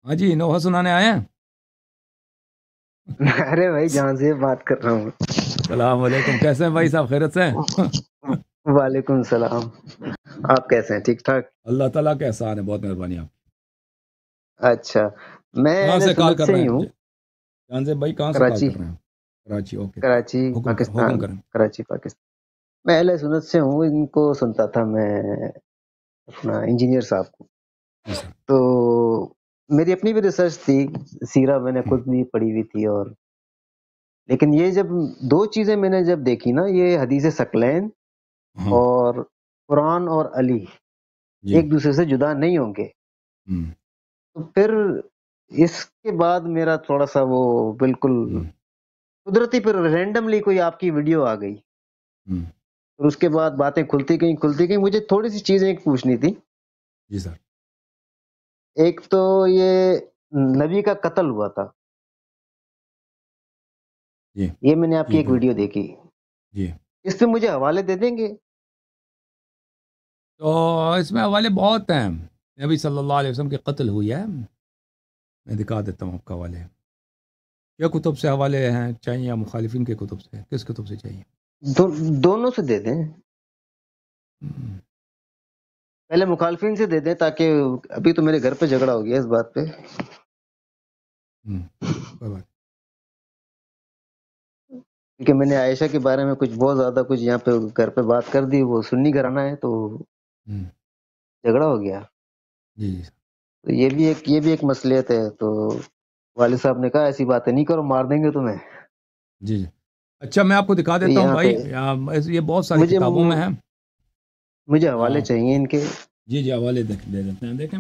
ہاں جی، نوحہ سنانے آئے ہیں؟ ارے بھائی جہاں سے بات کر رہا ہوں. السلام علیکم، کیسے ہیں بھائی صاحب، خیرت سے ہیں؟ وعلیکم السلام. آپ کیسے ہیں؟ ٹھیک ٹھاک. اللہ تعالیٰ کا احسان ہے، بہت مہربانی آپ. اچھا، میں کہاں اہل سے کال سنت کر سے رہے ہی ہیں ہوں. مجھے؟ جان سے بھائی کہاں سے کال کراچی. کر رہے ہیں؟ کراچی، اوکے. کراچی حکم پاکستان. کریں. کراچی پاکستان. میں اہل سنت سے ہوں. ان کو سنتا تھا میں اپنا انجینئر صاحب کو. جی سر. تو میری اپنی بھی ریسرچ تھی، سیرہ میں نے خود بھی پڑھی ہوئی تھی. اور لیکن یہ جب دو چیزیں میں نے جب دیکھی نا، یہ حدیث ثقلین ہاں اور قرآن اور علی جی. ایک دوسرے سے جدا نہیں ہوں گے. ہم، تو پھر اس کے بعد میرا تھوڑا سا وہ بالکل ہم، قدرتی پھر رینڈملی کوئی آپ کی ویڈیو آ گئی. ہم. اور اس کے بعد باتیں کھلتی گئیں. مجھے تھوڑی سی چیزیں ایک پوچھنی تھی. جی سر. ایک تو یہ نبی کا قتل ہوا تھا، جی یہ میں نے آپ کی جی ایک بالکل. ویڈیو دیکھی. جی اس پہ مجھے حوالے دے دیں گے؟ تو اس میں حوالے بہت ہیں. نبی صلی اللہ علیہ وسلم کے قتل ہوئی ہے، میں دکھا دیتا ہوں آپ کو حوالے. کیا کتب سے حوالے ہیں چاہیے، یا مخالفین کے کتب سے، کس کتب سے چاہیے؟ دونوں سے دے دیں. ہم، پہلے مخالفین سے دے دیں، تاکہ ابھی تو میرے گھر پہ جھگڑا ہو گیا اس بات پہ. کوئی بات. کیونکہ میں نے عائشہ کے بارے میں کچھ بہت زیادہ کچھ یہاں پہ گھر پہ بات کر دی. وہ سنی گھرانہ ہے تو ہم، جھگڑا ہو گیا. جی جی. تو یہ بھی ایک مصلیت ہے. تو والد صاحب نے کہا ایسی باتیں نہیں کرو، مار دیں گے تمہیں. جی جی. اچھا میں آپ کو دکھا تو دیتا ہوں یہاں پہ بھائی، یہ بہت ساری مجھے کتابوں میں ہے. مجھے حوالے چاہیے ان کے. جی جی، حوالے دے دیتے ہیں، دیکھیں.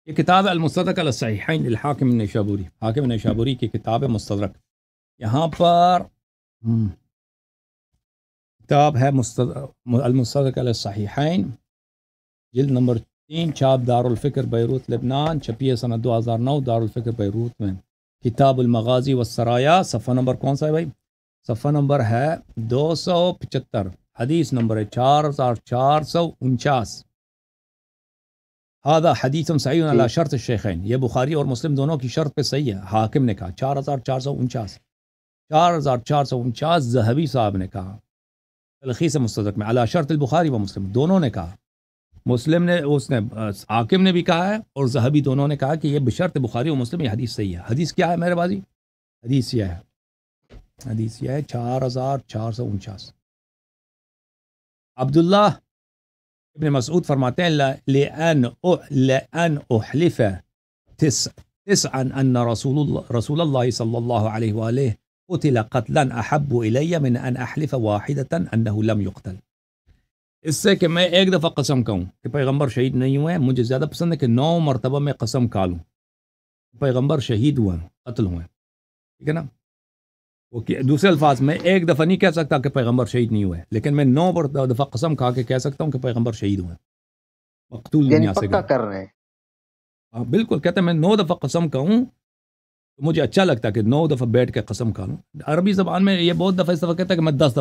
یہ کتاب ہے المستدرک علی الصحیحین للحاکم النیشابوری، حاکم نیشابوری کی کتاب ہے مستدرک. یہاں پر کتاب ہے المستدرک علی الصحیحین، جلد نمبر 3، چھاپ دارالفکر بیروت لبنان، چھپی ہے سنہ 2009 دارالفکر بیروت میں. کتاب المغازی والسرایا، صفحہ نمبر کون سا ہے بھائی؟ صفحہ نمبر ہے 275، حدیث نمبر ہے 4449. هذا حدیث صحیح جی علی شرط الشیخین، یہ بخاری اور مسلم دونوں کی شرط پہ صحیح ہے. حاکم نے کہا 4449، 4449 ذہبی صاحب نے کہا تلخیص مستدرک میں علی شرط البخاری و مسلم، دونوں نے کہا. مسلم نے، اس نے، حاکم نے بھی کہا ہے اور ذہبی دونوں نے کہا کہ یہ بشرط بخاری و مسلم یہ حدیث صحیح ہے. حدیث کیا ہے میرے بازی؟ حدیث یہ ہے، حدیث یہ ہے 4449. عبداللہ ابن مسعود فرماتے ہیں لأن احلف تسعا ان رسول اللہ صلی اللہ علیہ وآلہ قتل قتلا احب الی من ان احلف واحدتا انه لم يقتل. اس سے کہ میں ایک دفعہ قسم کہوں کہ پیغمبر شہید نہیں ہوئے، مجھے زیادہ پسند ہے کہ 9 مرتبہ میں قسم کھا لوں پیغمبر شہید ہوئے، قتل ہوئے. ٹھیک ہے نا؟ وہ دوسرے الفاظ میں ایک دفعہ نہیں کہہ سکتا کہ پیغمبر شہید نہیں ہوئے، لیکن میں 9 دفعہ قسم کھا کے کہہ سکتا ہوں کہ پیغمبر شہید ہوئے، مقتول یعنی دنیا سے پکا گئے. کر رہے ہیں. ہاں بالکل، کہتے ہیں میں 9 دفعہ قسم کہوں تو مجھے اچھا لگتا ہے کہ 9 دفعہ بیٹھ کے قسم کھا لوں. عربی زبان میں یہ بہت دفعہ اس دفعہ کہتا ہے کہ میں 10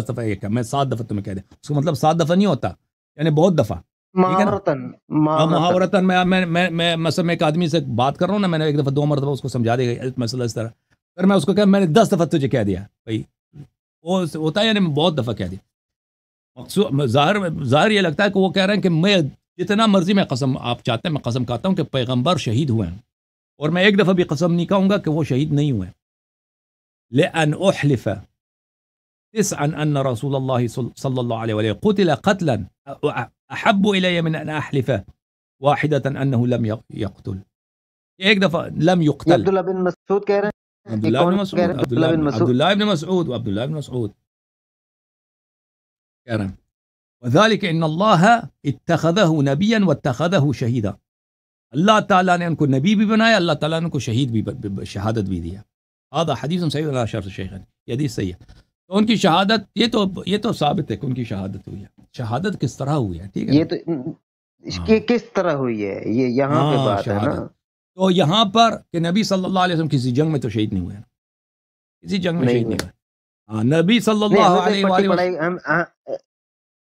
دفعہ یہ کہا، میں 7 دفعہ تمہیں کہہ دیں، اس کا مطلب 7 دفعہ نہیں ہوتا، یعنی بہت دفعہ. ٹھیک ہے نا؟ محاورتن. محاورتاً میں مثلا میں ایک آدمی سے بات کر رہا ہوں نا، میں نے ایک دفعہ 2 مرتبہ اس کو سمجھا دیا مسئلہ اس طرح، پھر میں اس کو کہا میں نے 10 دفعہ تجھے کہہ دیا بھائی، وہ ہوتا ہے یعنی میں بہت دفعہ کہہ دیا. ظاہر یہ لگتا ہے کہ وہ کہہ رہے ہیں کہ میں جتنا مرضی میں قسم آپ چاہتے ہیں میں قسم کھاتا ہوں کہ پیغمبر شہید ہوئے ہیں، اور میں ایک دفعہ بھی قسم نہیں کہوں گا کہ وہ شہید نہیں ہوئے. لأن احلف تسعا ان رسول اللہ صلی اللہ علیہ وآلہ قتل قتلا احب الی من ان احلف واحدة انه لم يقتل. ایک دفعہ لم یہ يقتل. عبداللہ بن مسعود کہہ رہے ہیں. عبداللہ یہ ابن کون کہہ رہے مسعود، ہیں؟ عبداللہ بن مسعود. عبداللہ ابن مسعود کہہ رہے ہیں وذلك ان اللہ اتخذہ نبیا واتخذہ شہیدا، اللہ تعالیٰ نے ان کو نبی بھی بنایا، اللہ تعالیٰ نے ان کو شہید بھی شہادت بھی دیا. هذا حدیث صحیح علی شرط الشیخین، یہ حدیث صحیح ہے. تو ان کی شہادت یہ تو ثابت ہے کہ ان کی شہادت ہوئی ہے. شہادت کس طرح ہوئی ہے؟ ٹھیک ہے نا؟ یہ تو اس کی کس طرح ہوئی ہے، یہ یہاں پہ ہاں بات ہے نا. شہادت. تو یہاں پر کہ نبی صلی اللہ علیہ وسلم کسی جنگ میں تو شہید نہیں ہوئے، کسی جنگ میں نہیں شہید ہوئے. نہیں ہوئے. ہاں نبی صلی نہیں اللہ ہمیں تو ایک علیہ پٹی وآلہ وسلم. پڑھائی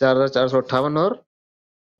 4458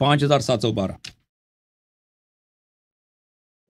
5712।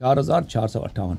4458।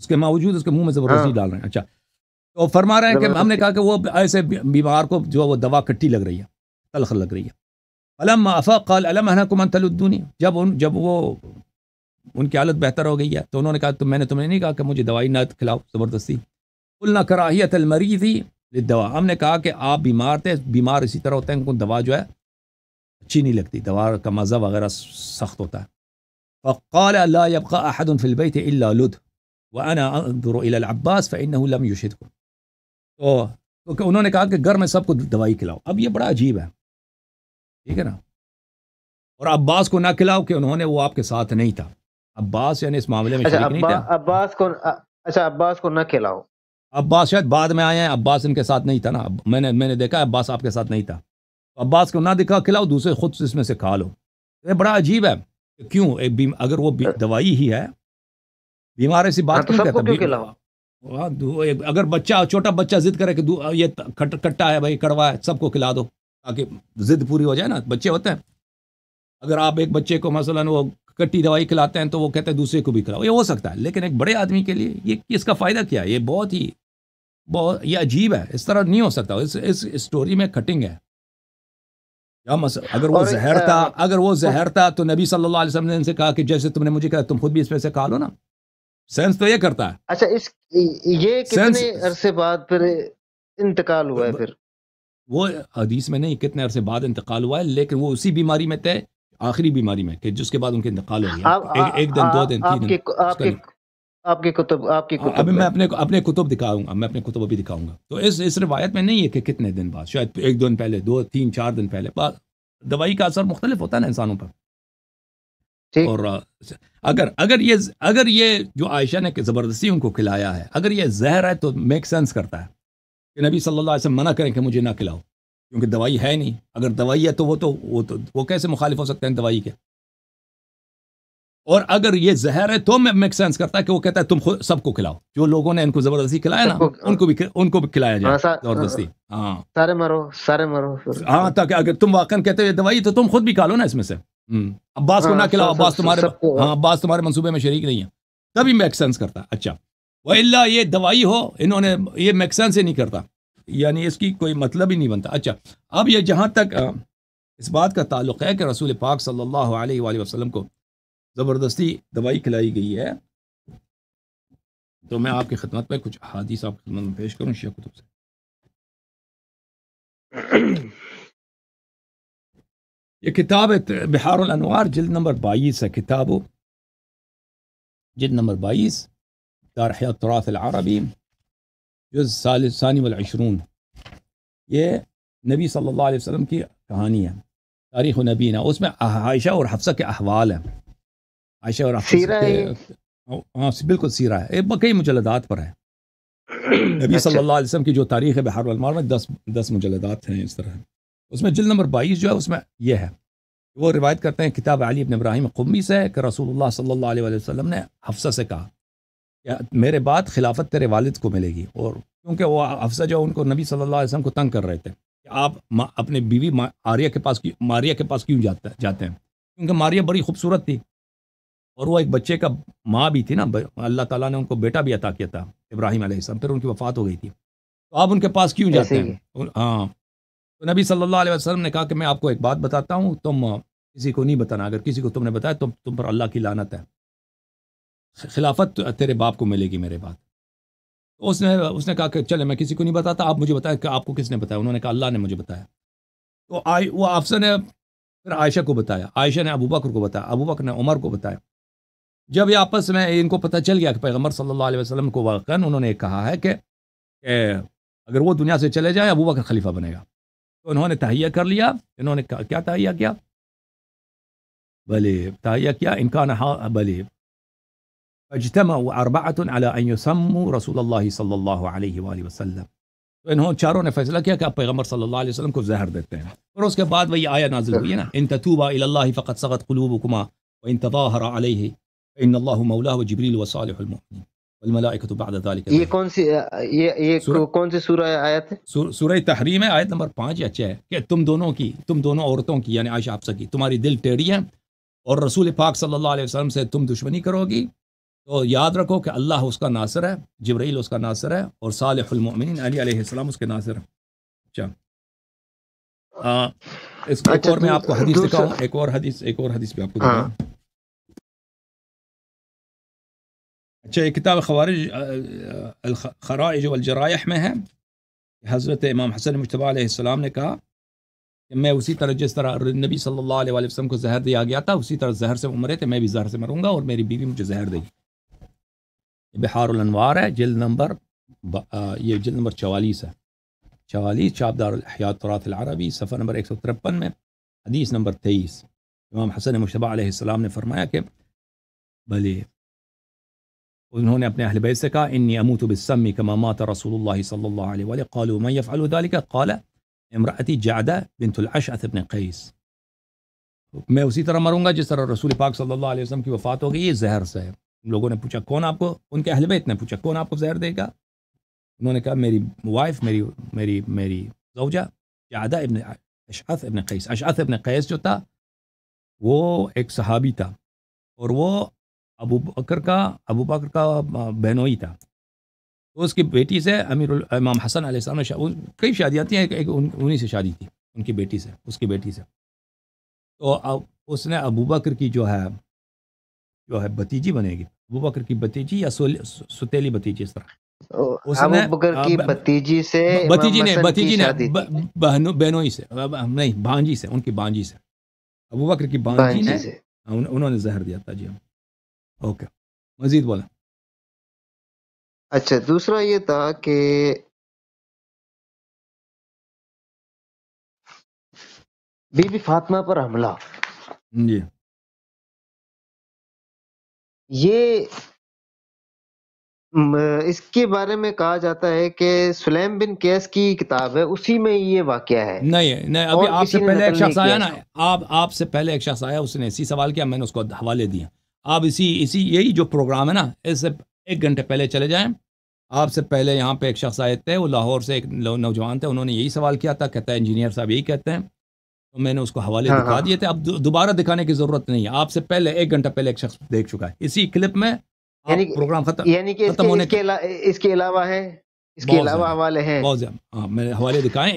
اس کے باوجود اس کے منہ میں زبردستی ہاں ڈال رہے ہیں. اچھا تو فرما رہے ہیں کہ ہم نے زبردستی. کہا کہ وہ ایسے بیمار کو جو وہ دوا کٹی لگ رہی ہے، تلخ لگ رہی ہے. فلما افاق قال الم انهكم ان تلدوني، جب وہ ان کی حالت بہتر ہو گئی ہے تو انہوں نے کہا تو میں نے تمہیں نہیں کہا کہ مجھے دوائی نہ کھلاؤ زبردستی. قلنا کراہیت المریض للدواء، ہم نے کہا کہ آپ بیمار تھے، بیمار اسی طرح ہوتے ہیں ان کو دوا جو ہے اچھی نہیں لگتی، دوا کا مزہ وغیرہ سخت ہوتا ہے. فقال لا يبقى احد في البيت الا لد وانا انظر الى العباس فانه لم يشهدكم. تو انہوں نے کہا کہ گھر میں سب کو دوائی کھلاؤ. اب یہ بڑا عجیب ہے، ٹھیک ہے نا، اور عباس کو نہ کھلاؤ کہ انہوں نے وہ آپ کے ساتھ نہیں تھا. عباس یعنی اس معاملے میں اچھا شریک نہیں تھا. عباس کو نہ کھلاؤ. عباس شاید بعد میں آئے ہیں، عباس ان کے ساتھ نہیں تھا نا. میں نے دیکھا عباس آپ کے ساتھ نہیں تھا. عباس کو نہ دکھا کھلاؤ، دوسرے خود اس میں سے کھا لو. یہ بڑا عجیب ہے کہ کیوں اگر وہ دوائی ہی ہے، بیمار ایسی بات تو کیوں سب کو کہتا کیوں کھلاؤ؟ اگر بچہ چھوٹا بچہ ضد کرے کہ یہ کٹا ہے بھائی، کڑوا ہے، سب کو کھلا دو تاکہ ضد پوری ہو جائے نا. بچے ہوتے ہیں، اگر آپ ایک بچے کو مثلا وہ کٹی دوائی کھلاتے ہیں تو وہ کہتے ہیں دوسرے کو بھی کھلاؤ، یہ ہو سکتا ہے. لیکن ایک بڑے آدمی کے لیے یہ اس کا فائدہ کیا ہے؟ یہ بہت یہ عجیب ہے، اس طرح نہیں ہو سکتا. اس اسٹوری میں کٹنگ ہے. اگر وہ زہر تھا تو نبی صلی اللہ علیہ وسلم نے ان سے کہا کہ جیسے تم نے مجھے کہا تم خود بھی اس میں سے کھا لو نا. سینس تو یہ کرتا ہے. اچھا یہ کتنے عرصے بعد پھر انتقال ہوا ہے؟ پھر وہ حدیث میں نہیں کتنے عرصے بعد انتقال ہوا ہے، لیکن وہ اسی بیماری میں تھے، آخری بیماری میں، کہ جس کے بعد ان کے انتقال ہو گیا. ایک دن، 2 دن، 3 دن. آپ کی کتب ابھی میں اپنے کتب دکھاؤں گا، میں اپنے کتب ابھی دکھاؤں گا. تو اس روایت میں نہیں ہے کہ کتنے دن بعد، شاید 1 دن پہلے، 2 3 4 دن پہلے. دوائی کا اثر مختلف ہوتا ہے نا انسانوں پر. اور اگر یہ جو عائشہ نے زبردستی ان کو کھلایا ہے، اگر یہ زہر ہے تو میک سینس کرتا ہے کہ نبی صلی اللہ علیہ وسلم منع کریں کہ مجھے نہ کھلاؤ، کیونکہ دوائی ہے نہیں. اگر دوائی ہے تو وہ کیسے مخالف ہو سکتے ہیں دوائی کے؟ اور اگر یہ زہر ہے تو میک سینس کرتا ہے کہ وہ کہتا ہے تم خود سب کو کھلاؤ. جو لوگوں نے ان کو زبردستی کھلایا نا، ان کو بھی کھلایا جائے زبردستی. ہاں سارے مرو. ہاں، تاکہ اگر تم واقعا کہتے ہو دوائی تو تم خود بھی کھا لو نا اس میں سے. عباس کو نہ کھلاؤ، عباس تمہارے منصوبے میں شریک نہیں ہے، تبھی میک سینس کرتا ہے. اچھا وَإِلَّا یہ دوائی ہو، انہوں نے یہ میک سینس ہی نہیں کرتا، یعنی اس کی کوئی مطلب ہی نہیں بنتا. اچھا اب یہ جہاں تک اس بات کا تعلق ہے کہ رسول پاک صلی اللہ علیہ وآلہ وسلم کو زبردستی دوائی کھلائی گئی ہے، تو میں آپ کی خدمت میں کچھ احادیث آپ کی خدمت میں پیش کروں شیعہ کتب سے. یہ کتاب بحار الانوار جلد نمبر 22 ہے. جلد نمبر 22 دار احیاء التراث العربی، جز ثانی والعشرون. یہ نبی صلی اللہ علیہ وسلم کی کہانی ہے، تاریخ نبی نا. اس میں عائشہ اور حفصہ کے احوال ہیں. عائشہ اور حفصہ ہاں بالکل سیرہ ہے، کئی مجلدات پر ہے. نبی صلی اللہ علیہ وسلم کی جو تاریخ ہے بحار الانوار میں 10 مجلدات ہیں اس طرح. اس میں جلد نمبر 22 جو ہے اس میں یہ ہے، وہ روایت کرتے ہیں کتاب علی ابن ابراہیم قمی سے کہ رسول اللہ صلی اللہ علیہ وسلم نے حفصہ سے کہا کہ میرے بعد خلافت تیرے والد کو ملے گی. اور کیونکہ وہ حفصہ جو ان کو نبی صلی اللہ علیہ وسلم کو تنگ کر رہے تھے کہ آپ اپنے بیوی ماریہ کے پاس کیوں جاتے ہیں، کیونکہ ماریہ بڑی خوبصورت تھی اور وہ ایک بچے کا ماں بھی تھی نا. اللہ تعالیٰ نے ان کو بیٹا بھی عطا کیا تھا ابراہیم علیہ السلام، پھر ان کی وفات ہو گئی تھی. تو آپ ان کے پاس کیوں جاتے ہیں؟ ہاں، تو نبی صلی اللہ علیہ وسلم نے کہا کہ میں آپ کو ایک بات بتاتا ہوں، تم کسی کو نہیں بتانا، اگر کسی کو تم نے بتایا تو تم پر اللہ کی لعنت ہے. خلافت تیرے باپ کو ملے گی میرے بعد. تو اس نے کہا کہ چلے میں کسی کو نہیں بتاتا، آپ مجھے بتائیں کہ آپ کو کس نے بتایا. انہوں نے کہا اللہ نے مجھے بتایا. تو وہ حفصہ نے پھر عائشہ کو بتایا، عائشہ نے ابو بکر کو بتایا، ابو بکر نے عمر کو بتایا. جب یہ آپس میں ان کو پتہ چل گیا کہ پیغمبر صلی اللہ علیہ وسلم کو واقعا انہوں نے کہا ہے کہ اگر وہ دنیا سے چلے جائیں ابو بکر خلیفہ بنے گا، تو انہوں نے تہیہ کر لیا. انہوں نے کیا تہیہ کیا؟ بلے تہیہ کیا امکان بلے اجتمعوا اربعۃ علی ان یسموا رسول اللہ صلی اللہ علیہ وآلہ وسلم. تو انہوں چاروں نے فیصلہ کیا کہ آپ پیغمبر صلی اللہ علیہ وسلم کو زہر دیتے ہیں. اور اس کے بعد وہی آیہ نازل ہوئی ہے نا، ان تتوبا الی اللہ فقد صغت قلوبکما وان تظاہر علیہ فان اللہ مولاه وجبریل وصالح المؤمنین والملائکۃ بعد ذلك. یہ کون سی سورہ آیت ہے؟ سورہ تحریم ہے، آیت نمبر 5 یا 6 ہے کہ تم دونوں عورتوں کی یعنی عائشہ حفصہ کی تمہاری دل ٹیڑھی ہے اور رسول پاک صلی اللہ علیہ وسلم سے تم دشمنی کرو گی تو یاد رکھو کہ اللہ اس کا ناصر ہے، جبرائیل اس کا ناصر ہے، اور صالح المؤمنین علی علیہ السلام اس کے ناصر ہیں۔ اچھا اس ایک اچھا اور میں آپ کو حدیث دوسرا، دکھاؤں، ایک اور حدیث بھی آپ کو ہاں دکھاؤں۔ اچھا یہ کتاب خوارج الخرائج والجرائح میں ہے، حضرت امام حسن مجتبی علیہ السلام نے کہا کہ میں اسی طرح جس طرح نبی صلی اللہ علیہ وآلہ وسلم کو زہر دیا گیا تھا، اسی طرح زہر سے مرے تھے، میں بھی زہر سے مروں گا اور میری بیوی مجھے زہر دے گی۔ بحار الانوار ہے، جلد نمبر یہ جلد نمبر 44 ہے، 44 چابدار الاحیاء تراث العربی، صفحہ نمبر 153 میں، حدیث نمبر 23۔ امام حسن مجتبی علیہ السلام نے فرمایا کہ بھلے انہوں نے اپنے اہل بیت سے کہا انی اموت بالسم کما مات رسول اللہ صلی اللہ علیہ وآلہ، قالوا من يفعل ذلك قال امرأتی جعدہ بنت الاشعث بن قیس، میں اسی طرح مروں گا جس طرح رسول پاک صلی اللہ علیہ وسلم کی وفات ہو گئی، یہ زہر سے ہے۔ لوگوں نے پوچھا کون آپ کو، ان کے اہل بیت نے پوچھا کون آپ کو زہر دے گا؟ انہوں نے کہا میری وائف، میری زوجہ جعدہ ابن اشعث ابن قیس۔ اشعث ابن قیس جو تھا وہ ایک صحابی تھا، اور وہ ابو بکر کا بہنوئی تھا، تو اس کی بیٹی سے امام حسن علیہ السلام نے کئی شادیاں تھیں، ایک انہی سے شادی تھی ان کی بیٹی سے، اس کی بیٹی سے، تو اب اس نے ابو بکر کی جو ہے بتیجی بنے گی، ابو بکر کی بتیجی یا ستیلی بتیجی، اس طرح اس نے ابو بکر کی بتیجی سے بتیجی امام نے حسن کی شادی تھی، بہنوئی سے، نہیں بھانجی سے، ان کی بانجی سے، ابو بکر کی بانجی نے، بانجی سے۔ انہوں نے زہر دیا تھا۔ جی ہم اوکے، مزید بولا۔ اچھا دوسرا یہ تھا کہ بی بی فاطمہ پر حملہ، جی یہ اس کے بارے میں کہا جاتا ہے کہ سلیم بن قیس کی کتاب ہے، اسی میں یہ واقعہ ہے، نہیں ابھی اور آپ سے کسی نے پہلے ایک نقل شخص نہیں کیا آیا نا، اس کو۔ آپ سے پہلے ایک شخص آیا، اس نے اسی سوال کیا، میں نے اس کو حوالے دیا۔ آپ اسی یہی جو پروگرام ہے نا، اس سے 1 گھنٹے پہلے چلے جائیں۔ آپ سے پہلے یہاں پہ ایک شخص آئے تھے، وہ لاہور سے ایک نوجوان تھے، انہوں نے یہی سوال کیا تھا، کہتا ہے انجینئر صاحب یہی کہتے ہیں، تو میں نے اس کو حوالے ہاں دکھا ہاں، دیے تھے، اب دوبارہ دکھانے کی ضرورت نہیں ہے، آپ سے پہلے 1 گھنٹہ پہلے ایک شخص دیکھ چکا ہے اسی کلپ میں۔ یعنی آپ پروگرام یعنی کہ ختم ہونے کے اس کے علاوہ ہے، اس کے بہت علاوہ زیادہ حوالے ہیں۔ بہت زیادہ، ہاں میں نے حوالے دکھائے،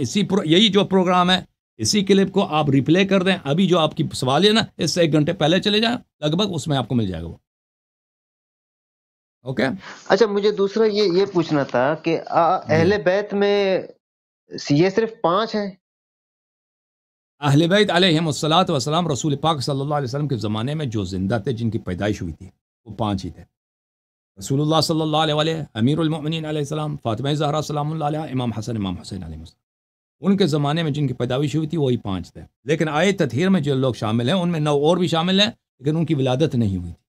یہی جو پروگرام ہے، اسی کلپ کو آپ ریپلے کر دیں، ابھی جو آپ کی سوال ہے نا، اس سے 1 گھنٹے پہلے چلے جائیں، لگ بھگ اس میں آپ کو مل جائے گا وہ۔ اوکے، اچھا مجھے دوسرا یہ پوچھنا تھا کہ جی اہل بیت میں یہ صرف 5 ہیں؟ اہل بیت علیہم الصلوۃ والسلام رسول پاک صلی اللہ علیہ وسلم کے زمانے میں جو زندہ تھے، جن کی پیدائش ہوئی تھی، وہ 5 ہی تھے۔ رسول اللہ صلی اللہ علیہ وآلہ، امیر المؤمنین علیہ السلام، فاطمہ زہرا سلام اللہ علیہ، امام حسن امام حسین علیہ السلام، ان کے زمانے میں جن کی پیدائش ہوئی تھی وہی 5 تھے۔ لیکن آئے تطہیر میں جو لوگ شامل ہیں، ان میں 9 اور بھی شامل ہیں، لیکن ان کی ولادت نہیں ہوئی تھی۔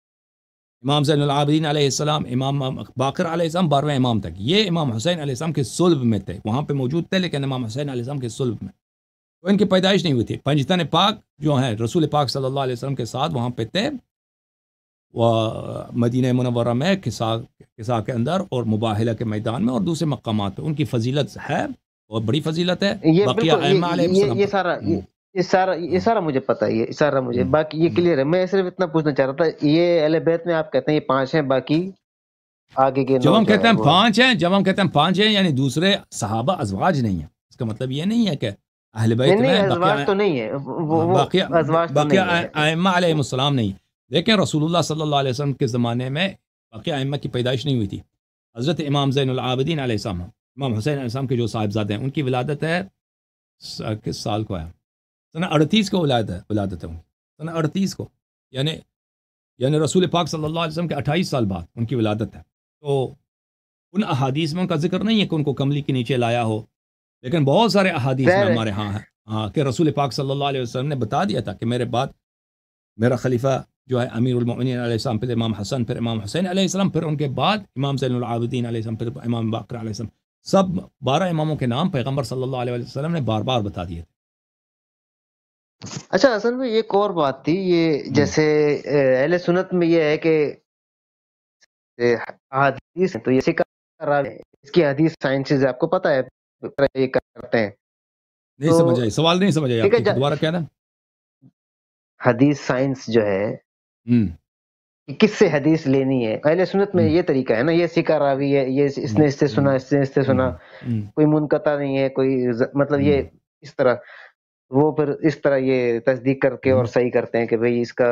امام زین العابدین علیہ السلام، امام باقر علیہ السلام 12ویں امام تک، یہ امام حسین علیہ السلام کے صلب میں تھے، وہاں پہ موجود تھے، لیکن امام حسین علیہ السلام کے صلب میں، تو ان کی پیدائش نہیں ہوئی تھی۔ پنجتن پاک جو ہیں رسول پاک صلی اللہ علیہ وسلم کے ساتھ وہاں پہ تھے، وہ مدینہ منورہ میں قصا کے اندر اور مباہلہ کے میدان میں اور دوسرے مقامات پہ، ان کی فضیلت ہے اور بڑی فضیلت ہے۔ یہ بقیہ بالکل ائمہ علیہ السلام یہ پر سارا یہ سارا مجھے پتا ہے، یہ سارا مجھے باقی یہ ہوں۔ کلیئر ہے۔ میں صرف اتنا پوچھنا چاہ رہا تھا، یہ اہل بیت میں آپ کہتے ہیں یہ 5 ہیں، باقی آگے کے 9 جب ہم جو کہتے ہے ہیں وہ 5 ہیں، یعنی دوسرے صحابہ ازواج نہیں ہیں، اس کا مطلب یہ نہیں ہے کہ اہل نہیں بیت نہیں، میں ازواج تو نہیں ہے، وہ ازواج تو باقی نہیں ہے۔ ائمہ علیہ السلام نہیں، لیکن رسول اللہ صلی اللہ علیہ وسلم کے زمانے میں باقی ائمہ کی پیدائش نہیں ہوئی تھی۔ حضرت امام زین العابدین علیہ السلام، امام حسین علیہ السلام کے جو صاحبزادے ہیں، ان کی ولادت ہے کس سال کو ہے؟ سنہ 38 کو ولادت ہے ان کی، سنہ 38 کو، یعنی رسول پاک صلی اللہ علیہ وسلم کے 28 سال بعد ان کی ولادت ہے۔ تو ان احادیث میں ان کا ذکر نہیں ہے کہ ان کو کملی کے نیچے لایا ہو، لیکن بہت سارے احادیث میں ظاہر ہے، ہمارے ہاں ہیں کہ رسول پاک صلی اللہ علیہ وسلم نے بتا دیا تھا کہ میرے بعد میرا خلیفہ جو ہے امیر المؤمنین علیہ السلام، پھر امام حسن، پھر امام حسین علیہ السلام، پھر ان کے بعد امام زین العابدین علیہ السلام، پھر امام باقر علیہ السلام، سب 12 اماموں کے نام پیغمبر صلی اللہ علیہ وسلم نے بار بار بتا دیے اچھا اصل میں ایک اور بات تھی، یہ تھے۔ جیسے اہل سنت میں یہ ہے کہ احادیث تو یہ اس کی حدیث سائنسز آپ کو پتہ ہے یہ کرتے ہیں، نہیں تو سمجھ آئی، سوال نہیں سمجھ آئی آپ ٹھیک ہے کی، دوبارہ کہنا۔ حدیث سائنس جو ہے کہ کس سے حدیث لینی ہے. اہل سنت میں یہ طریقہ ہے نا، یہ سکا راوی ہے، یہ اس نے اس سے سنا، اس نے اس سے سنا، کوئی منقطع نہیں ہے، کوئی مطلب یہ اس طرح وہ پھر اس طرح یہ تصدیق کر کے اور صحیح کرتے ہیں کہ بھئی اس کا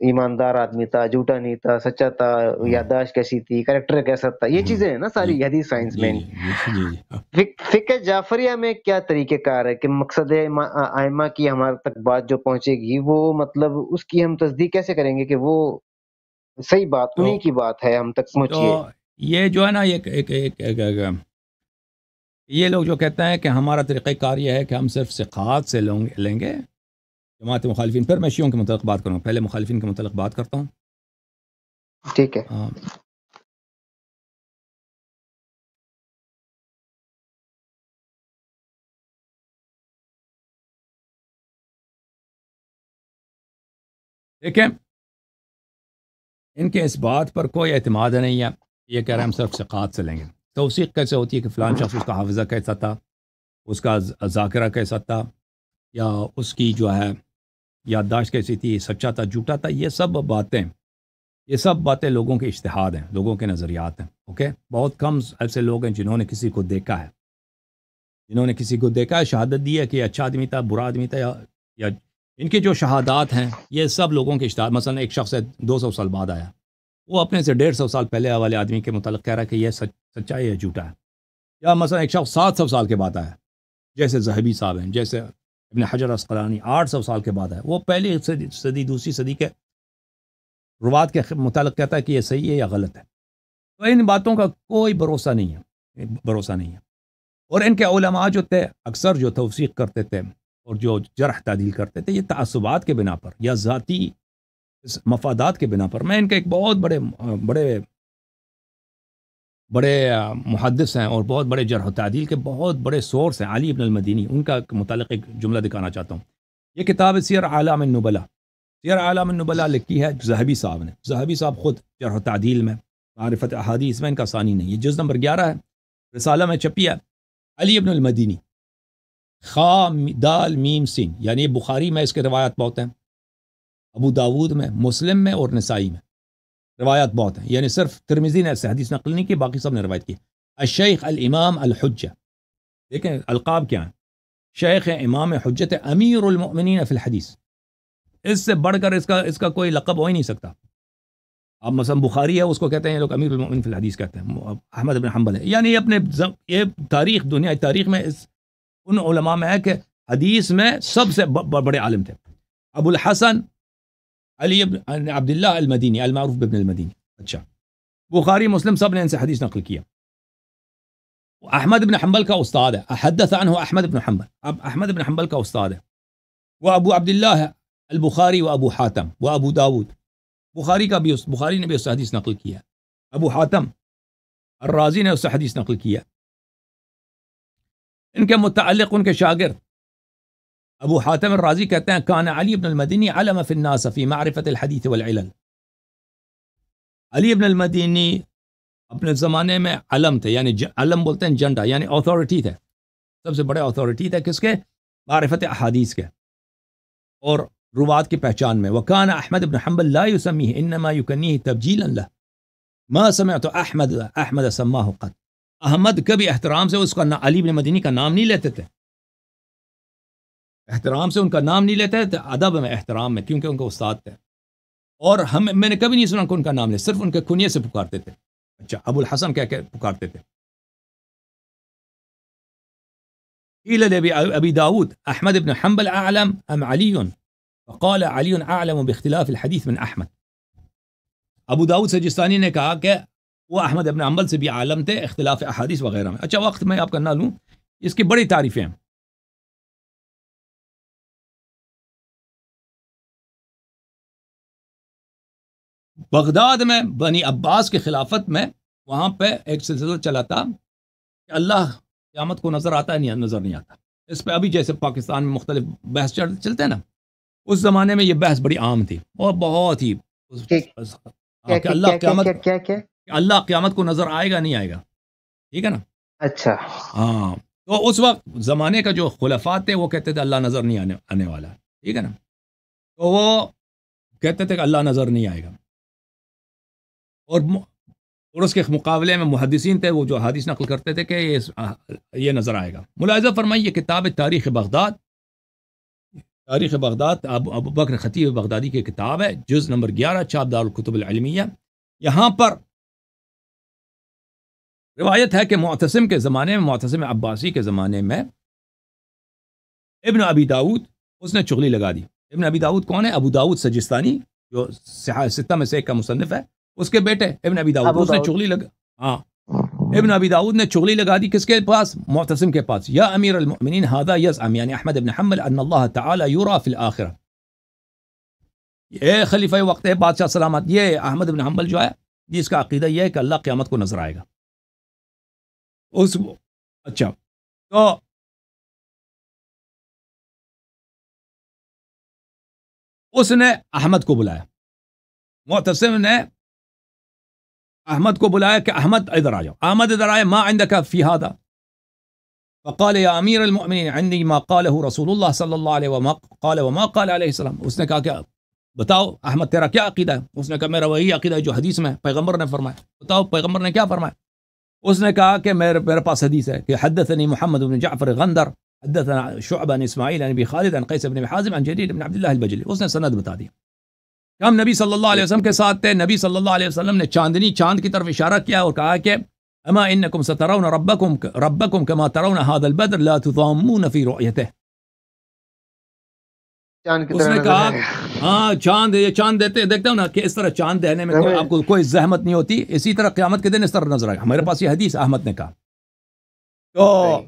ایماندار آدمی تھا، جھوٹا نہیں تھا، سچا تھا، یادداشت کیسی تھی، کریکٹر کیسا تھا. یہ چیزیں ہیں نا ساری حدیث سائنس میں. فقہ جعفریہ میں کیا طریقہ کار ہے کہ مقصد ائمہ کی ہمارے تک بات جو پہنچے گی وہ مطلب اس کی ہم تصدیق کیسے کریں گے کہ وہ صحیح بات انہی کی بات ہے ہم تک پہنچی ہے؟ یہ جو ہے نا یہ لوگ جو کہتے ہیں کہ ہمارا طریقہ کار یہ ہے کہ ہم صرف ثقات سے لیں گے جماعت مخالفین. پھر میں شیعوں کے متعلق بات کروں گا، پہلے مخالفین کے متعلق بات کرتا ہوں. ٹھیک ہے. دیکھیں ان کے اس بات پر کوئی اعتماد نہیں ہے. یہ کہہ رہے ہیں ہم صرف ثقات سے لیں گے. توثیق کیسے ہوتی ہے کہ فلان شخص اس کا حافظہ کیسا تھا، اس کا ذاکرہ کیسا تھا، یا اس کی جو ہے یادداشت کیسی تھی، سچا تھا جھوٹا تھا. یہ سب باتیں لوگوں کے اجتہاد ہیں، لوگوں کے نظریات ہیں. اوکے، بہت کم ایسے لوگ ہیں جنہوں نے کسی کو دیکھا ہے، شہادت دی ہے کہ اچھا آدمی تھا، برا آدمی تھا، یا ان کے جو شہادات ہیں یہ سب لوگوں کے اجتہاد. مثلا ایک شخص ہے 200 سال بعد آیا، وہ اپنے سے 150 سال پہلے والے آدمی کے متعلق کہہ رہا ہے کہ یہ سچا ہے یا جھوٹا ہے. یا مثلا ایک شخص 700 سال کے بعد آیا، جیسے ذہبی صاحب ہیں، جیسے ابن حجر عسقلانی 800 سال کے بعد آیا. وہ پہلی صدی دوسری صدی کے روات کے متعلق کہتا ہے کہ یہ صحیح ہے یا غلط ہے. تو ان باتوں کا کوئی بھروسہ نہیں ہے. اور ان کے علماء جو تھے اکثر جو توثیق کرتے تھے اور جو جرح تعدیل کرتے تھے، یہ تعصبات کے بنا پر یا ذاتی مفادات کے بنا پر. میں ان کے ایک بہت بڑے محدث ہیں اور بہت بڑے جرح و تعدیل کے بہت بڑے سورس ہیں، علی ابن المدینی، ان کا متعلق ایک جملہ دکھانا چاہتا ہوں. یہ کتاب سیر اعلام النبلاء لکھی ہے ذہبی صاحب نے. ذہبی صاحب خود جرح و تعدیل میں، معرفت احادیث میں ان کا ثانی نہیں. یہ جز نمبر 11 ہے، رسالہ میں چھپی ہے. علی ابن المدینی، خا دال میم سین، یعنی بخاری میں اس کے روایات بہت ہیں، ابو داود میں، مسلم میں اور نسائی میں روایات بہت ہیں. یعنی صرف ترمذی نے ایسے حدیث نقل نہیں کی، باقی سب نے روایت کی. الشیخ الامام الحجہ، دیکھیں القاب کیا ہیں، شیخ امام حجت امیر المؤمنین فی الحدیث. اس سے بڑھ کر اس کا کوئی لقب ہو ہی نہیں سکتا. اب مثلا بخاری ہے، اس کو کہتے ہیں لوگ امیر المؤمنین فی الحدیث کہتے ہیں. احمد بن حنبل ہے، یعنی یہ تاریخ، دنیا تاریخ میں ان علماء میں ہے کہ حدیث میں سب سے بڑے عالم تھے. ابو الحسن علی بن عبداللہ المدینی المعروف بن المدینی. اچھا، بخاری مسلم سب نے ان سے حدیث نقل کیا. احمد بن حنبل کا استاد ہے، حدث عنہ احمد بن حنبل. اب احمد بن حنبل کا استاد ہے وہ ابو عبداللہ ہے البخاری و ابو حاتم و ابو داود. بخاری نے بھی اس سے حدیث نقل کیا. ابو حاتم الرازی نے اس سے حدیث نقل کیا. ان کے متعلق ان کے شاگرد ابو حاتم الرازی کہتے ہیں کان علی بن المدینی علم فی الناس فی معرفت الحدیث والعلل. علی بن المدینی اپنے زمانے میں علم تھے، یعنی علم بولتے ہیں جنڈا، یعنی اتھارٹی تھے، سب سے بڑے اتھارٹی تھے کس کے؟ معرفت احادیث کے اور روات کی پہچان میں. وکان احمد بن حنبل لا یسمیہ انما یکنیہ تبجیلا له. ما سمعت احمد سماہ قط. احمد کبھی احترام سے اس کا علی بن مدینی کا نام نہیں لیتے تھے، احترام سے ان کا نام نہیں لیتے تھے، ادب میں، احترام میں، کیونکہ ان کے استاد تھے. اور میں نے کبھی نہیں سنا کہ ان کا نام لے، صرف ان کے کنیے سے پکارتے تھے. اچھا، ابو الحسن کہہ کے پکارتے تھے. قیل لأبی داود احمد بن حنبل اعلم ام علی؟ فقال علی اعلم باختلاف الحدیث من احمد. ابو داود سجستانی نے کہا کہ وہ احمد بن حنبل سے بھی عالم تھے اختلاف احادیث وغیرہ میں. اچھا، وقت میں آپ کا نہ لوں، اس کی بڑی تعریفیں ہیں. بغداد میں بنی عباس کی خلافت میں وہاں پہ ایک سلسلہ چلا تھا کہ اللہ قیامت کو نظر آتا ہے یا نظر نہیں آتا. اس پہ ابھی جیسے پاکستان میں مختلف بحث چلتے ہیں نا، اس زمانے میں یہ بحث بڑی عام تھی اور بہت ہی کہ اللہ قیامت کو نظر آئے گا نہیں آئے گا. ٹھیک ہے نا؟ اچھا، ہاں. تو اس وقت زمانے کا جو خلفاء تھے وہ کہتے تھے اللہ نظر نہیں آنے والا. ٹھیک ہے نا؟ تو وہ کہتے تھے کہ اللہ نظر نہیں آئے گا. اور اس کے مقابلے میں محدثین تھے وہ جو حدیث نقل کرتے تھے کہ یہ نظر آئے گا. ملاحظہ فرمائیے یہ کتاب تاریخ بغداد ابو بکر خطیب بغدادی کی کتاب ہے، جز نمبر 11، چھاپ دار الکتب العلمیہ. یہاں پر روایت ہے کہ معتصم کے زمانے میں، معتصم عباسی کے زمانے میں ابن ابی داود اس نے چغلی لگا دی. ابن ابی داود کون ہے؟ ابو داود سجستانی جو ستہ میں سے ایک کا مصنف ہے، اس کے بیٹے ابن ابی داود. اس نے چغلی ابن ابی داود نے چغلی لگا دی کس کے پاس؟ معتصم کے پاس. یا امیر المؤمنین هذا يزعم یعنی احمد بن حنبل ان اللہ تعالی یرا فی الاخرہ. اے خلیفہ وقت ہے بادشاہ سلامت، یہ احمد بن حنبل جو ہے جس کا عقیدہ یہ ہے کہ اللہ قیامت کو نظر آئے گا. اچھا تو اس نے احمد کو بلایا، معتصم نے احمد کو بلایا کہ احمد ادھر آ جاؤ. احمد ادھر آئے. ما عندك في هذا؟ فقال يا امیر المؤمنین عندي ما قاله رسول اللہ صلی اللہ علیہ وما قال علیہ السلام. اس نے کہا کہ بتاؤ احمد تیرا کیا عقیدہ ہے؟ اس نے کہا میرا وہی عقیدہ ہے جو حدیث میں پیغمبر نے فرمایا. بتاؤ پیغمبر نے کیا فرمایا؟ اس نے کہا کہ میرے پاس حدیث ہے کہ حدثني محمد بن جعفر غندر حدثنا شعبہ عن اسماعیل عن ابی خالد عن قیس بن حازم عن جریر بن عبداللہ البجلی. اس نے سند بتا دی. ہم نبی صلی اللہ علیہ وسلم کے ساتھ تھے. نبی صلی اللہ علیہ وسلم نے چاند کی طرف اشارہ کیا اور کہا کہ اما انکم سترون ربکم کما ترون هذا البدر لا تضامون فی رؤیته. اس نے کہا ہاں چاند، یہ چاند دیکھتے ہو نا کہ اس طرح چاند دینے میں آپ کو کوئی زحمت نہیں ہوتی، اسی طرح قیامت کے دن اس طرح نظر آئے گا. ہمارے پاس یہ حدیث احمد نے کہا. تو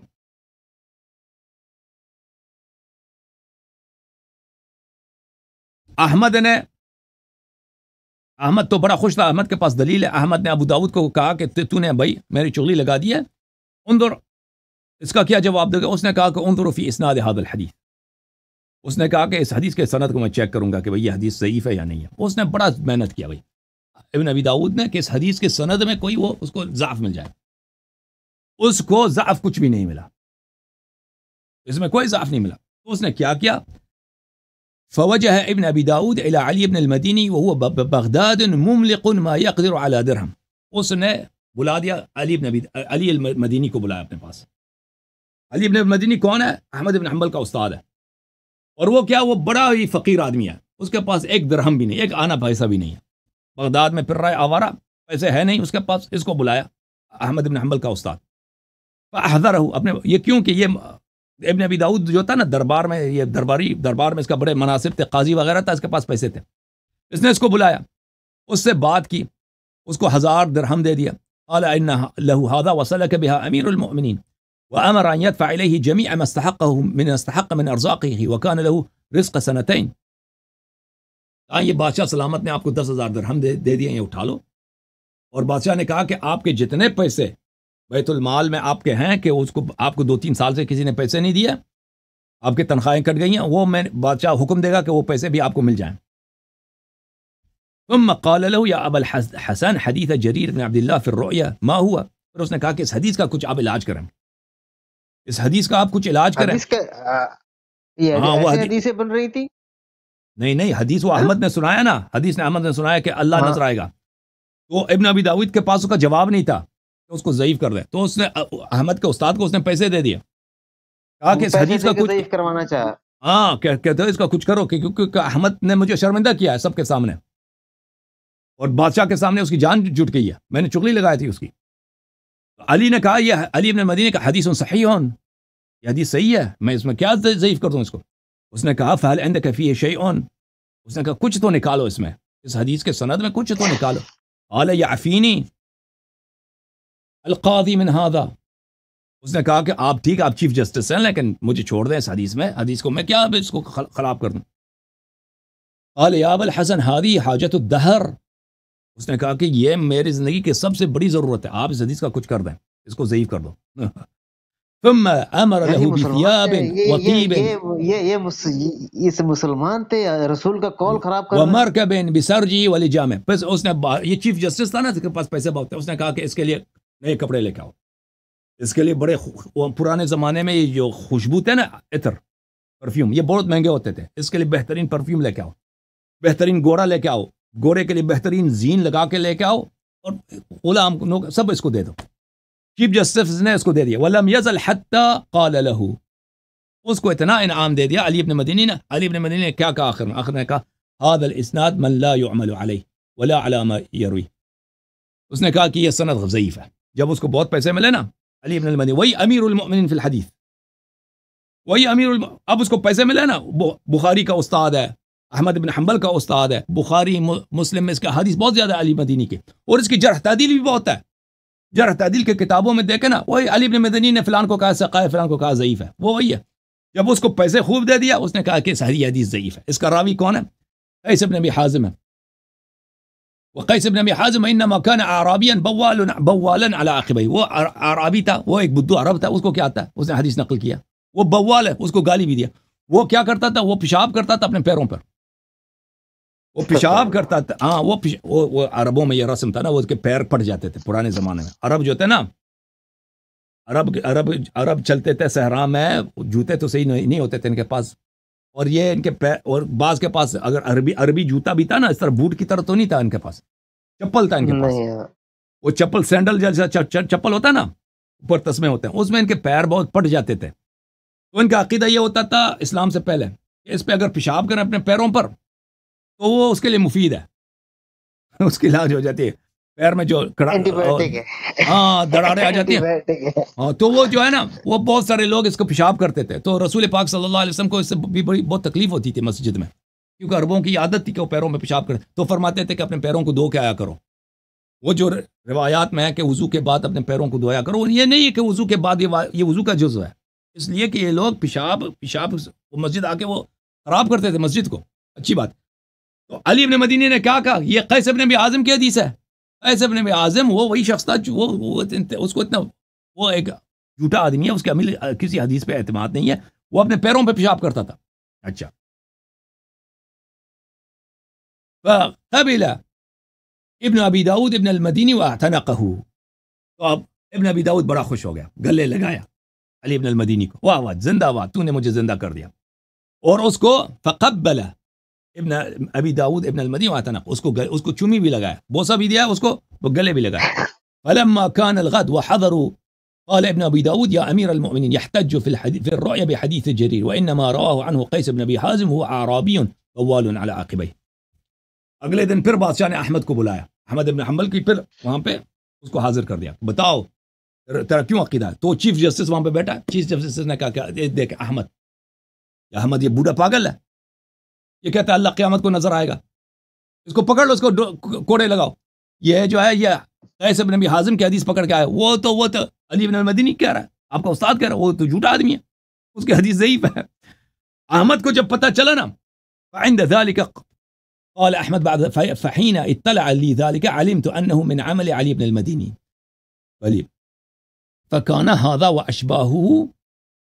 احمد تو بڑا خوش تھا. احمد کے پاس دلیل ہے. احمد نے ابو داؤد کو کہا کہ تو نے بھائی میری چغلی لگا دی ہے، انظر اس کا کیا جواب دے گا. اس نے کہا کہ انظر فی اسناد هذا الحدیث. اس نے کہا کہ اس حدیث کے سند کو میں چیک کروں گا کہ بھئی یہ حدیث ضعیف ہے یا نہیں ہے. اس نے بڑا محنت کیا بھائی ابن ابی داؤد نے کہ اس حدیث کے سند میں کوئی وہ اس کو ضعف مل جائے. اس کو ضعف کچھ بھی نہیں ملا، اس میں کوئی ضعف نہیں ملا. تو اس نے کیا کیا؟ فوجہ ابن ابی داؤد الى علی بن المدینی وهو بغداد مملق ما يقدر على درہم. اس نے بلا دیا علی المدینی کو بلایا اپنے پاس. علی بن المدینی کون ہے؟ احمد بن حنبل کا استاد ہے. اور وہ کیا، وہ بڑا ہی فقیر آدمی ہے. اس کے پاس ایک درہم بھی نہیں، ایک آنا پیسہ بھی نہیں ہے. بغداد میں پھر رہا ہے آوارہ، پیسے ہے نہیں اس کے پاس. اس کو بلایا احمد بن حنبل کا استاد. فاحضرہ اپنے یہ کیوں کہ یہ ابن ابی داؤد جو تھا نا دربار میں، یہ دربار میں اس کا بڑے مناصب تھے، قاضی وغیرہ تھا، اس کے پاس پیسے تھے. اس نے اس کو بلایا، اس سے بات کی، اس کو 1000 درہم دے دیا. قال ان له هذا وصلك بها امیر المؤمنین وامر ان يدفع اليه جميع ما استحق من ارزاقه وكان له رزق سنتين. یہ بادشاہ سلامت نے آپ کو 10,000 درہم دے دیے، یہ اٹھا لو. اور بادشاہ نے کہا کہ آپ کے جتنے پیسے بیت المال میں آپ کے ہیں کہ اس کو آپ کو 2-3 سال سے کسی نے پیسے نہیں دیے، آپ کی تنخواہیں کٹ گئی ہیں، وہ میں بادشاہ حکم دے گا کہ وہ پیسے بھی آپ کو مل جائیں. ثم قال له يا ابا الحسن حديث جرير بن عبد الله في الرؤيا ما هو. پھر اس نے کہا کہ اس حدیث کا کچھ آپ علاج کریں، اس حدیث کا آپ کچھ علاج کریں. ہاں وہ حدیثیں بن رہی تھی. نہیں حدیث وہ احمد نے سنایا نا، حدیث نے احمد نے سنایا کہ اللہ نظر آئے گا. تو ابن ابی داؤد کے پاس اس کا جواب نہیں تھا کہ اس کو ضعیف کر دے. تو اس نے احمد کے استاد کو اس نے پیسے دے دیے، کہا کہ اس حدیث کا کچھ ضعیف کروانا چاہا. ہاں کہتے اس کا کچھ کرو کیونکہ احمد نے مجھے شرمندہ کیا ہے سب کے سامنے، اور بادشاہ کے سامنے اس کی جان جٹ گئی ہے، میں نے چغلی لگائی تھی اس کی. علی نے کہا یہ علی ابن المدینی کا حدیث صحیح ہون، یہ حدیث صحیح ہے، میں اس میں کیا ضعیف کر دوں اس کو. اس نے کہا فہل عندک فیہ شیء، اس نے کہا کچھ تو نکالو اس میں، اس حدیث کے سند میں کچھ تو نکالو. قال یعفینی القاضی من هذا. اس نے کہا کہ آپ ٹھیک آپ چیف جسٹس ہیں لیکن مجھے چھوڑ دیں اس حدیث کو میں کیا اس کو خراب کر دوں. قال یا ابا الحسن هذه حاجت الدهر. اس نے کہا کہ یہ میری زندگی کی سب سے بڑی ضرورت ہے، آپ اس حدیث کا کچھ کر دیں، اس کو ضعیف کر دو. ثم امر له بثياب وطيب. یہ مسلمان تھے، رسول کا قول خراب کر ومركب بسرجه ولجام. پس اس نے یہ چیف جسٹس تھا نا، اس کے پاس پیسے بہت تھے، اس نے کہا کہ اس کے لیے نئے کپڑے لے کے آؤ، اس کے لیے بڑے پرانے زمانے میں یہ جو خوشبو تھے نا، عطر پرفیوم، یہ بہت مہنگے ہوتے تھے، اس کے لیے بہترین پرفیوم لے کے آؤ، بہترین گھوڑا لے کے آؤ، گھوڑے کے لیے بہترین زین لگا کے لے کے آؤ، اور غلام سب اس کو دے دو. چیف جسٹس نے اس کو دے دیا. ولم یزل حتی قال له, اس کو اتنا انعام دے دیا علی ابن مدینی نے. علی ابن مدینی نے کیا کہا آخر نے کہا هذا الاسناد من لا يعمل عليه ولا على ما يروي. اس نے کہا کہ یہ سند ضعیف ہے. جب اس کو بہت پیسے ملے نا علی ابن المدینی, وہی امیر المؤمنین فی الحدیث, وہی اب اس کو پیسے ملے نا, بخاری کا استاد ہے, احمد بن حنبل کا استاد ہے, بخاری مسلم میں اس کا حدیث بہت زیادہ علی مدینی کے, اور اس کی جرح تعدیل بھی بہت ہے. جرح تعدیل کے کتابوں میں دیکھیں نا, وہی علی ابن مدینی نے فلان کو کہا ثقہ ہے, فلان کو کہا ضعیف ہے, وہ وہی ہے. جب اس کو پیسے خوب دے دیا, اس نے کہا کہ صحیح حدیث ضعیف ہے. اس کا راوی کون ہے؟ قیس بن ابی حازم ہے. وقیس بن ابی حازم انما كان اعرابیا بوالا على عقبيه, وہ اعرابی تھا, وہ ایک بدو عرب تھا, اس کو کیا آتا ہے, اس نے حدیث نقل کیا. وہ بوال ہے, اس کو گالی بھی دیا. وہ کیا کرتا تھا, وہ پیشاب کرتا تھا اپنے پیروں پر, وہ پیشاب کرتا تھا. ہاں وہ عربوں میں یہ رسم تھا نا, وہ اس کے پیر پڑ جاتے تھے پرانے زمانے میں. عرب جو تھے نا, عرب چلتے تھے صحرا میں, جوتے تو صحیح نہیں ہوتے تھے ان کے پاس, اور یہ ان کے پیر, اور بعض کے پاس اگر عربی جوتا بھی تھا نا, اس طرح بوٹ کی طرح تو نہیں تھا ان کے پاس, چپل تھا ان کے پاس. وہ چپل سینڈل جیسا چپل ہوتا نا, اوپر تسمے ہوتے ہیں, اس میں ان کے پیر بہت پٹ جاتے تھے. تو ان کا عقیدہ یہ ہوتا تھا اسلام سے پہلے کہ اس پہ اگر پیشاب کریں اپنے پیروں پر تو وہ اس کے لیے مفید ہے, اس کی علاج ہو جاتی ہے. پیر میں جو ہاں دراڑیں آ جاتی ہیں, ہاں تو وہ جو ہے نا, وہ بہت سارے لوگ اس کو پیشاب کرتے تھے. تو رسول پاک صلی اللہ علیہ وسلم کو اس سے بھی بہت تکلیف ہوتی تھی مسجد میں, کیونکہ عربوں کی عادت تھی کہ وہ پیروں میں پیشاب کریں. تو فرماتے تھے کہ اپنے پیروں کو دھو کے آیا کرو. وہ جو روایات میں ہے کہ وضو کے بعد اپنے پیروں کو دھویا کرو, یہ نہیں ہے کہ وضو کے بعد یہ وضو کا جزو ہے, اس لیے کہ یہ لوگ پیشاب مسجد آ کے وہ خراب کرتے تھے مسجد کو. اچھی بات. تو علی ابن مدینی نے کیا کہا, یہ قیس ابن ابی حازم کی حدیث ہے. قیس ابن ابی حازم وہ وہی شخص تھا, اس کو اتنا, وہ ایک جھوٹا آدمی ہے, اس کے کسی حدیث پہ اعتماد نہیں ہے, وہ اپنے پیروں پہ پیشاب کرتا تھا. اچھا, فقبل ابن ابی داود ابن المدینی واعتنقه. تو اب ابن ابی داود بڑا خوش ہو گیا, گلے لگایا علی ابن المدینی کو, واہ واہ زندہ باد, تو نے مجھے زندہ کر دیا. اور اس کو فقبل ابن ابی داود ابن المدینی واعتنق, اس کو چومی بھی لگایا, بوسہ بھی دیا اس کو, وہ گلے بھی لگایا. فلما كان الغد وحضروا قال ابن ابي داود يا امير المؤمنين يحتج في الرؤيا بحديث جرير وانما رواه عنه قيس بن ابي حازم هو اعرابي بوال على عقبيه. اگلے دن پھر بادشاہ نے احمد کو بلایا, احمد ابن حنبل کی, پھر وہاں پہ اس کو حاضر کر دیا. بتاؤ تیرا کیوں عقیدہ ہے؟ تو چیف جسٹس وہاں پہ بیٹھا, چیف جسٹس نے کہا کہ دیکھ احمد یہ بوڑھا پاگل ہے, یہ کہتا ہے اللہ قیامت کو نظر آئے گا, اس کو پکڑ لو, اس کو کوڑے لگاؤ. یہ جو ہے یہ قیس ابن ابی حازم کی حدیث پکڑ کے آیا, وہ تو علی ابن المدینی کہہ رہا ہے, آپ کا استاد کہہ رہا ہے, وہ تو جھوٹا آدمی ہے, اس کی حدیث ضعیف ہے. احمد کو جب پتہ چلا نا, فعند ذلك قال احمد بعد فحين اطلع لي ذلك علمت انه من عمل علي بن المديني فكان هذا واشباهه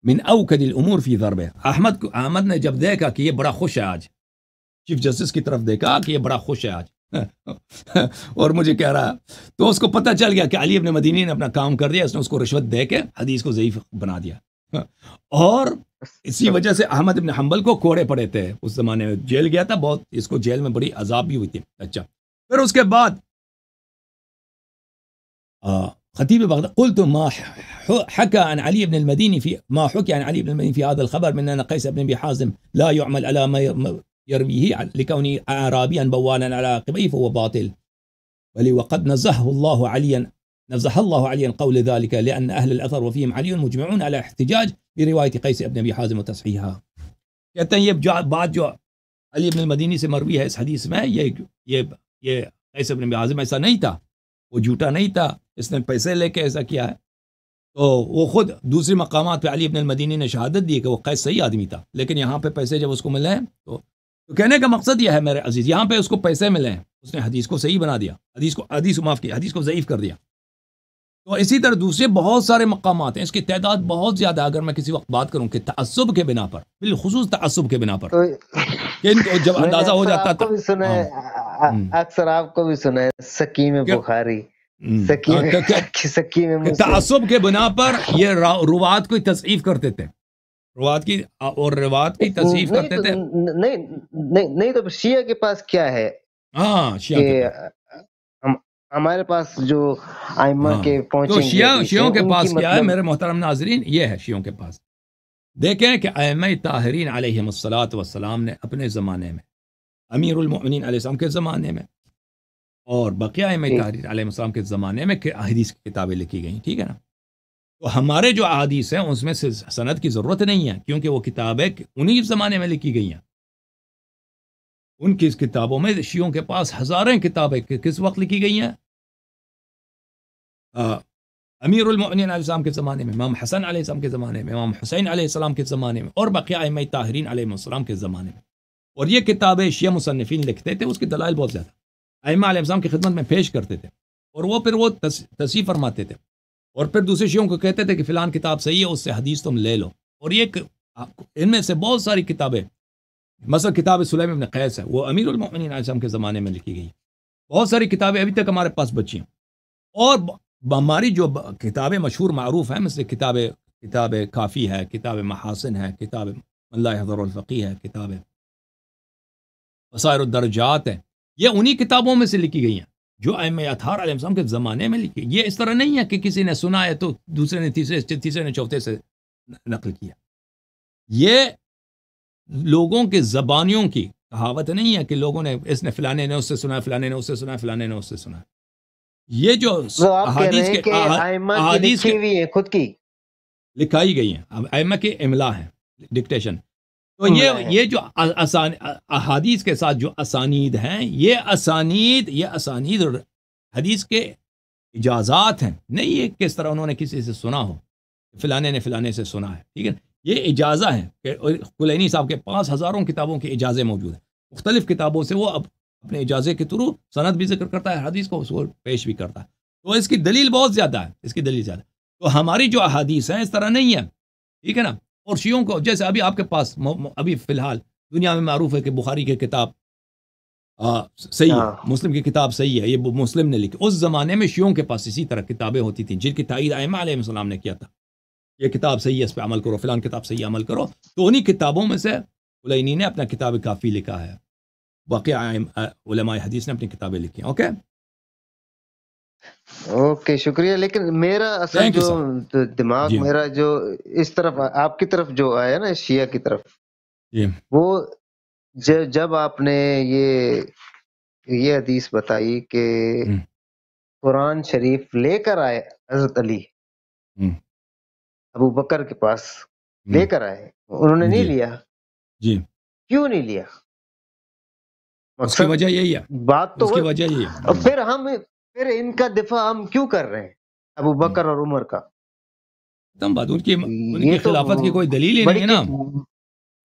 من اوكد الامور في ضربه. احمد نے جب دیکھا کہ یہ بڑا خوش ہے آج, چیف جسٹس کی طرف دیکھا کہ یہ بڑا خوش ہے آج اور مجھے کہہ رہا, تو اس کو پتہ چل گیا کہ علی ابن مدینی نے اپنا کام کر دیا, اس نے اس کو رشوت دے کے حدیث کو ضعیف بنا دیا. اور اسی وجہ سے احمد ابن حنبل کو کوڑے پڑے تھے, اس زمانے میں جیل گیا تھا بہت, اس کو جیل میں بڑی عذاب بھی ہوئی تھی. اچھا, پھر اس کے بعد خطیب بغداد قلت ما حكى عن علي بن المديني في هذا الخبر من ان قيس بن ابي حازم لا يعمل على ما يرويه لكونه اعرابيا بوالا على عقبيه فهو باطل, بل وقد نزه الله عليا قول ذلك لان اهل الاثر وفيهم علي مجمعون على احتجاج بروايه قيس بن ابي حازم وتصحيحها. کہتے ہیں یہ بات جو علی ابن المدینی سے مروی ہے اس حدیث میں, یہ قیس بن ابی حازم ایسا نہیں تھا, وہ جھوٹا نہیں تھا, اس نے پیسے لے کے ایسا کیا ہے. تو وہ خود دوسری مقامات پہ علی ابن المدینی نے شہادت دی کہ وہ قیس صحیح آدمی تھا, لیکن یہاں پہ پیسے جب اس کو ملے ہیں تو کہنے کا مقصد یہ ہے میرے عزیز, یہاں پہ اس کو پیسے ملے ہیں, اس نے حدیث کو صحیح بنا دیا, حدیث کو ضعیف کر دیا. تو اسی طرح دوسرے بہت سارے مقامات ہیں, اس کی تعداد بہت زیادہ, اگر میں کسی وقت بات کروں کہ تعصب کے بنا پر, بالخصوص تعصب کے بنا پر, جب اندازہ ہو جاتا تھا, اکثر آپ کو بھی سنا ہے سکیم بخاری, تعصب کے بنا پر یہ روات کو تضعیف کرتے تھے, روات کی تصحیح کرتے تھے. نہیں تو شیعہ کے پاس کیا ہے, ہاں شیعہ ہمارے پاس جو ائمہ ہاں کے تو پہنچیں گی حدیث شیعوں ہیں کے ان کی پاس کیا ہے مطلب میرے محترم ناظرین؟ یہ ہے شیعوں کے پاس، دیکھیں کہ ائمہ طاہرین علیہم الصلاۃ والسلام نے اپنے زمانے میں، امیر المؤمنین علیہ السلام کے زمانے میں اور بقیہ ائمہ ٹھیک طاہرین علیہ السلام کے زمانے میں کہ حدیث کی کتابیں لکھی گئیں، ٹھیک ہے نا؟ تو ہمارے جو احادیث ہیں اس میں سے سند کی ضرورت نہیں ہے، کیونکہ وہ کتابیں انہی زمانے میں لکھی گئی ہیں۔ ان کی کتابوں میں شیعوں کے پاس ہزاریں کتابیں کس وقت لکھی گئی ہیں؟ امیر المؤمنین علیہ السلام کے زمانے میں، امام حسن علیہ السلام کے زمانے میں، امام حسین علیہ السلام کے زمانے میں، اور بقیہ ائمہ طاہرین علیہ السلام کے زمانے میں۔ اور یہ کتابیں شیعہ مصنفین لکھتے تھے، اس کی دلائل بہت زیادہ ائمہ علیہ السلام کی خدمت میں پیش کرتے تھے، اور وہ پھر تصحیح فرماتے تھے، اور پھر دوسرے شیعوں کو کہتے تھے کہ فلان کتاب صحیح ہے، اس سے حدیث تم لے لو۔ اور یہ ان میں سے بہت ساری کتابیں، مثلا کتاب سلیم بن قیس ہے، وہ امیر المؤمنین علیہ السلام کے زمانے میں لکھی گئی۔ بہت ساری کتابیں ابھی تک ہمارے پاس بچی ہیں، اور ہماری جو کتابیں مشہور معروف ہیں، مثل کتاب کافی ہے، کتاب محاسن ہے، کتاب من لا يحضر الفقیہ ہے، کتاب بصائر الدرجات ہے، یہ انہی کتابوں میں سے لکھی گئی ہیں جو ائمہ اطہار علیہ السلام کے زمانے میں لکھی۔ یہ اس طرح نہیں ہے کہ کسی نے سنا ہے تو دوسرے نے تیسرے نے چوتھے سے نقل کیا۔ یہ لوگوں کے زبانیوں کی کہاوت نہیں ہے کہ لوگوں نے، اس نے فلانے نے اس سے سنا، فلانے نے اس سے سنا، فلانے نے اس سے سنا۔ یہ جو تو آپ کہہ رہے احادیث ہیں کے کہ ائمہ کی احادیث لکھی کے ہوئی ہیں خود کی لکھائی گئی ہیں، ائمہ کے املا ہیں، ڈکٹیشن۔ تو جملہ ہے؟ یہ جو احادیث کے ساتھ جو اسانید ہیں، یہ اسانید حدیث کے اجازات ہیں، نہیں یہ کس طرح انہوں نے کسی سے سنا ہو، فلانے نے فلانے سے سنا ہے، ٹھیک ہے؟ یہ اجازہ ہے کہ کلینی صاحب کے پاس ہزاروں کتابوں کے اجازے موجود ہیں، مختلف کتابوں سے وہ اپنے اجازے کے تھرو سند بھی ذکر کرتا ہے، حدیث کو اس کو پیش بھی کرتا ہے۔ تو اس کی دلیل بہت زیادہ ہے، اس کی دلیل زیادہ ہے۔ تو ہماری جو احادیث ہیں اس طرح نہیں ہے، ٹھیک ہے نا؟ اور شیعوں کو جیسے ابھی آپ کے پاس ابھی فی الحال دنیا میں معروف ہے کہ بخاری کی کتاب صحیح ہے، ہاں مسلم کی کتاب صحیح ہے، یہ مسلم نے لکھی۔ اس زمانے میں شیعوں کے پاس اسی طرح کتابیں ہوتی تھیں جن کی تائید ائمہ علیہ السلام نے کیا تھا، یہ کتاب صحیح ہے، اس پہ عمل کرو، فلان کتاب صحیح ہے، عمل کرو۔ تو انہی کتابوں میں سے کلینی نے اپنا کتاب کافی لکھا ہے، باقی علماء حدیث نے اپنی کتابیں لکھی ہیں۔ اوکے اوکے، شکریہ۔ لیکن میرا اصل تھینک یو جو سر۔ دماغ جی میرا جو اس طرف آپ کی طرف جو آیا نا، شیعہ کی طرف، جی وہ جب آپ نے یہ حدیث بتائی کہ ہم، قرآن شریف لے کر آئے حضرت علی ہم، ابو بکر کے پاس، ہم، لے کر آئے، انہوں نے نہیں جی لیا، جی، کیوں نہیں لیا؟ اس کی مقصد وجہ یہی ہے، بات تو اس کی وجہ یہی ہے۔ اور پھر ان کا دفاع ہم کیوں کر رہے ہیں، ابو بکر اور عمر کا؟ تم بات ان یہ کی تو خلافت کی کوئی دلیل ہی نہیں بڑی ہے نا۔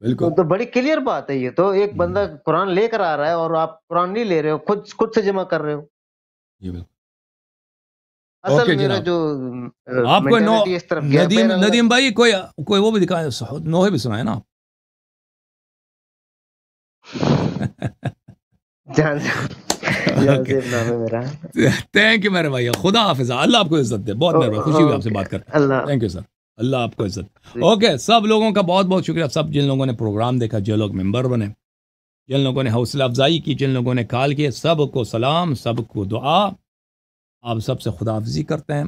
بالکل تو بڑی کلیئر بات ہے۔ یہ تو ایک بندہ قرآن لے کر آ رہا ہے اور آپ قرآن نہیں لے رہے ہو، خود سے جمع کر رہے ہو۔ جی بالکل۔ اصل اوکے میرا جناب، جو آپ کو مینٹالٹی اس طرف گیا۔ ندیم بھائی کوئی وہ بھی دکھائے، نوحے بھی سنائے نا۔ جان سے نام ہے میرا۔ تھینک یو میرے بھائی، خدا حافظ، اللہ آپ کو عزت دے، بہت مہربانی، خوشی ہوئی آپ سے بات کر کے۔ اللہ تھینک یو سر، اللہ آپ کو عزت۔ اوکے، سب لوگوں کا بہت بہت شکریہ، سب جن لوگوں نے پروگرام دیکھا، جو لوگ ممبر بنے، جن لوگوں نے حوصلہ افزائی کی، جن لوگوں نے کال کیے، سب کو سلام، سب کو دعا۔ آپ سب سے خدا حافظی کرتے ہیں۔